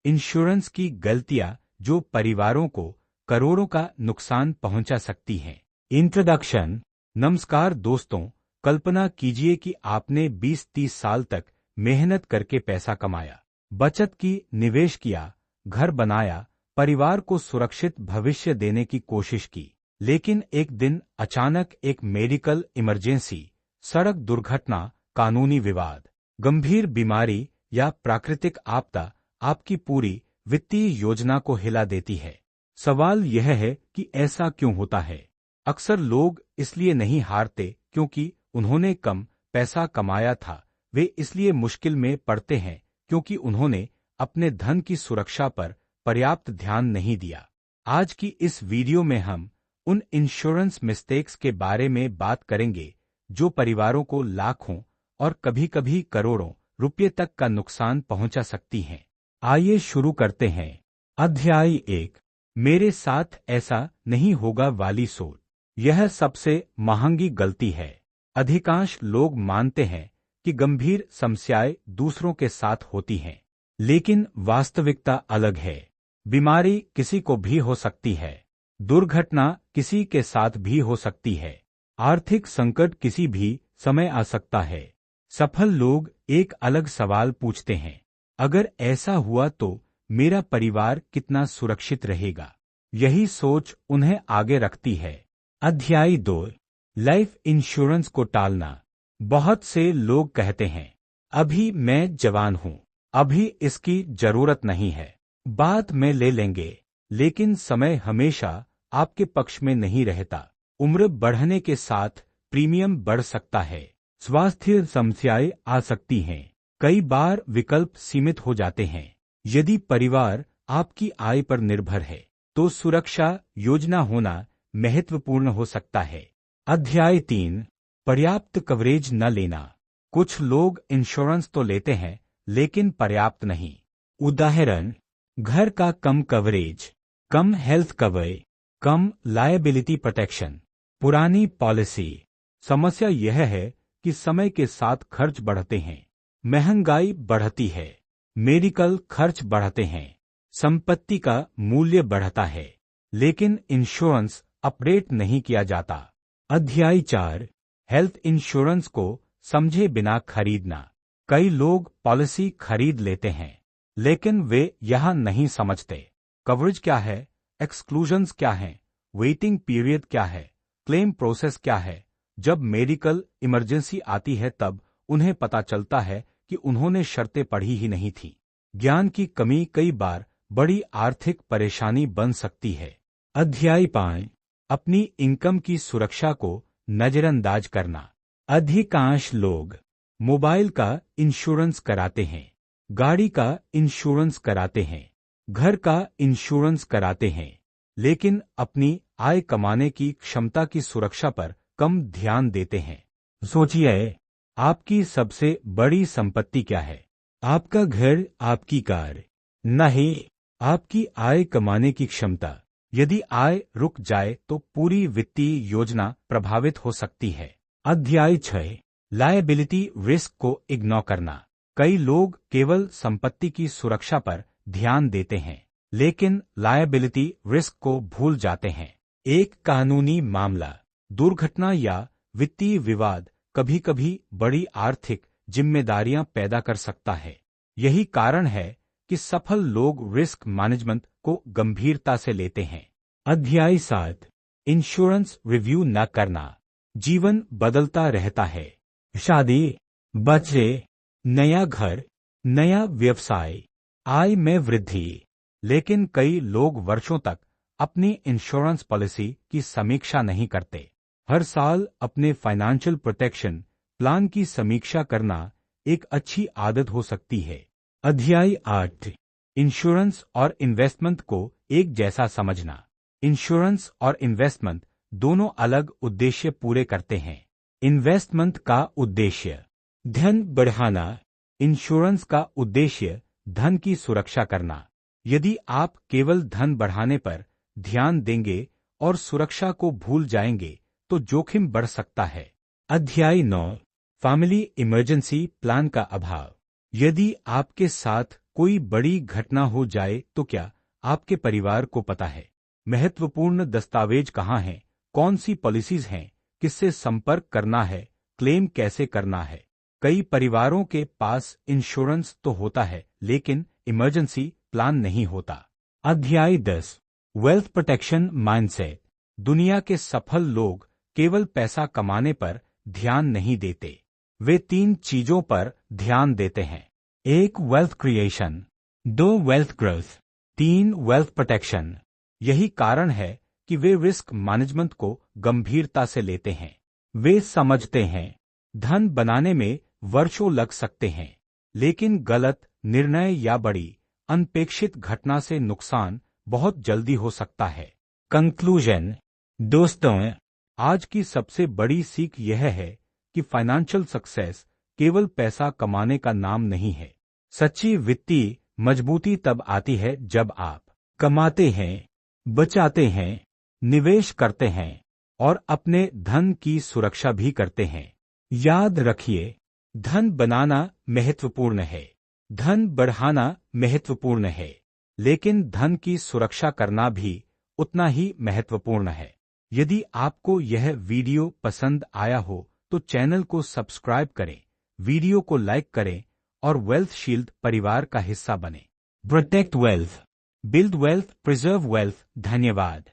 Insurance की गलतियां जो परिवारों को करोड़ों का नुकसान पहुंचा सकती हैं। इंट्रोडक्शन। नमस्कार दोस्तों, कल्पना कीजिए कि आपने 20-30 साल तक मेहनत करके पैसा कमाया, बचत की, निवेश किया, घर बनाया, परिवार को सुरक्षित भविष्य देने की कोशिश की। लेकिन एक दिन अचानक एक मेडिकल इमरजेंसी, सड़क दुर्घटना, कानूनी विवाद, गंभीर बीमारी या प्राकृतिक आपदा आपकी पूरी वित्तीय योजना को हिला देती है। सवाल यह है कि ऐसा क्यों होता है? अक्सर लोग इसलिए नहीं हारते क्योंकि उन्होंने कम पैसा कमाया था, वे इसलिए मुश्किल में पड़ते हैं क्योंकि उन्होंने अपने धन की सुरक्षा पर पर्याप्त ध्यान नहीं दिया। आज की इस वीडियो में हम उन इंश्योरेंस मिस्टेक्स के बारे में बात करेंगे जो परिवारों को लाखों और कभी-कभी करोड़ों रुपये तक का नुकसान पहुंचा सकती हैं। आइए शुरू करते हैं। अध्याय 1, मेरे साथ ऐसा नहीं होगा वाली सोच। यह सबसे महंगी गलती है। अधिकांश लोग मानते हैं कि गंभीर समस्याएं दूसरों के साथ होती हैं, लेकिन वास्तविकता अलग है। बीमारी किसी को भी हो सकती है, दुर्घटना किसी के साथ भी हो सकती है, आर्थिक संकट किसी भी समय आ सकता है। सफल लोग एक अलग सवाल पूछते हैं, अगर ऐसा हुआ तो मेरा परिवार कितना सुरक्षित रहेगा? यही सोच उन्हें आगे रखती है। अध्याय 2, लाइफ इंश्योरेंस को टालना। बहुत से लोग कहते हैं, अभी मैं जवान हूं, अभी इसकी जरूरत नहीं है, बाद में ले लेंगे। लेकिन समय हमेशा आपके पक्ष में नहीं रहता। उम्र बढ़ने के साथ प्रीमियम बढ़ सकता है, स्वास्थ्य समस्याएं आ सकती हैं, कई बार विकल्प सीमित हो जाते हैं। यदि परिवार आपकी आय पर निर्भर है, तो सुरक्षा योजना होना महत्वपूर्ण हो सकता है। अध्याय 3, पर्याप्त कवरेज न लेना। कुछ लोग इंश्योरेंस तो लेते हैं, लेकिन पर्याप्त नहीं। उदाहरण, घर का कम कवरेज, कम हेल्थ कवर, कम लायबिलिटी प्रोटेक्शन, पुरानी पॉलिसी। समस्या यह है कि समय के साथ खर्च बढ़ते हैं, महंगाई बढ़ती है, मेडिकल खर्च बढ़ते हैं, संपत्ति का मूल्य बढ़ता है, लेकिन इंश्योरेंस अपडेट नहीं किया जाता। अध्याय 4, हेल्थ इंश्योरेंस को समझे बिना खरीदना। कई लोग पॉलिसी खरीद लेते हैं, लेकिन वे यह नहीं समझते कवरेज क्या है, एक्सक्लूजन्स क्या हैं, वेटिंग पीरियड क्या है, क्लेम प्रोसेस क्या है। जब मेडिकल इमरजेंसी आती है तब उन्हें पता चलता है कि उन्होंने शर्तें पढ़ी ही नहीं थी। ज्ञान की कमी कई बार बड़ी आर्थिक परेशानी बन सकती है। अध्याय 5, अपनी इनकम की सुरक्षा को नजरअंदाज करना। अधिकांश लोग मोबाइल का इंश्योरेंस कराते हैं, गाड़ी का इंश्योरेंस कराते हैं, घर का इंश्योरेंस कराते हैं, लेकिन अपनी आय कमाने की क्षमता की सुरक्षा पर कम ध्यान देते हैं। सोचिए, आपकी सबसे बड़ी संपत्ति क्या है? आपका घर, आपकी कार? नहीं, आपकी आय कमाने की क्षमता। यदि आय रुक जाए तो पूरी वित्तीय योजना प्रभावित हो सकती है। अध्याय 6, लायबिलिटी रिस्क को इग्नोर करना। कई लोग केवल संपत्ति की सुरक्षा पर ध्यान देते हैं, लेकिन लायबिलिटी रिस्क को भूल जाते हैं। एक कानूनी मामला, दुर्घटना या वित्तीय विवाद कभी-कभी बड़ी आर्थिक जिम्मेदारियां पैदा कर सकता है। यही कारण है कि सफल लोग रिस्क मैनेजमेंट को गंभीरता से लेते हैं। अध्याय 7, इंश्योरेंस रिव्यू न करना। जीवन बदलता रहता है, शादी, बच्चे, नया घर, नया व्यवसाय, आय में वृद्धि, लेकिन कई लोग वर्षों तक अपनी इंश्योरेंस पॉलिसी की समीक्षा नहीं करते। हर साल अपने फाइनेंशियल प्रोटेक्शन प्लान की समीक्षा करना एक अच्छी आदत हो सकती है। अध्याय 8, इंश्योरेंस और इन्वेस्टमेंट को एक जैसा समझना। इंश्योरेंस और इन्वेस्टमेंट दोनों अलग उद्देश्य पूरे करते हैं। इन्वेस्टमेंट का उद्देश्य धन बढ़ाना, इंश्योरेंस का उद्देश्य धन की सुरक्षा करना। यदि आप केवल धन बढ़ाने पर ध्यान देंगे और सुरक्षा को भूल जाएंगे तो जोखिम बढ़ सकता है। अध्याय 9, फैमिली इमरजेंसी प्लान का अभाव। यदि आपके साथ कोई बड़ी घटना हो जाए तो क्या आपके परिवार को पता है? महत्वपूर्ण दस्तावेज कहाँ हैं? कौन सी पॉलिसीज हैं? किससे संपर्क करना है? क्लेम कैसे करना है? कई परिवारों के पास इंश्योरेंस तो होता है, लेकिन इमरजेंसी प्लान नहीं होता। अध्याय 10, वेल्थ प्रोटेक्शन माइंडसेट। दुनिया के सफल लोग केवल पैसा कमाने पर ध्यान नहीं देते, वे 3 चीजों पर ध्यान देते हैं। 1, wealth creation. 2, wealth growth. 3, wealth protection. यही कारण है कि वे रिस्क मैनेजमेंट को गंभीरता से लेते हैं। वे समझते हैं धन बनाने में वर्षों लग सकते हैं, लेकिन गलत निर्णय या बड़ी अनपेक्षित घटना से नुकसान बहुत जल्दी हो सकता है। कंक्लूजन। दोस्तों, आज की सबसे बड़ी सीख यह है कि फाइनेंशियल सक्सेस केवल पैसा कमाने का नाम नहीं है। सच्ची वित्तीय मजबूती तब आती है जब आप कमाते हैं, बचाते हैं, निवेश करते हैं और अपने धन की सुरक्षा भी करते हैं। याद रखिए, धन बनाना महत्वपूर्ण है, धन बढ़ाना महत्वपूर्ण है, लेकिन धन की सुरक्षा करना भी उतना ही महत्वपूर्ण है। यदि आपको यह वीडियो पसंद आया हो तो चैनल को सब्सक्राइब करें, वीडियो को लाइक करें और वेल्थ शील्ड परिवार का हिस्सा बनें। Protect wealth, build wealth, preserve wealth. धन्यवाद।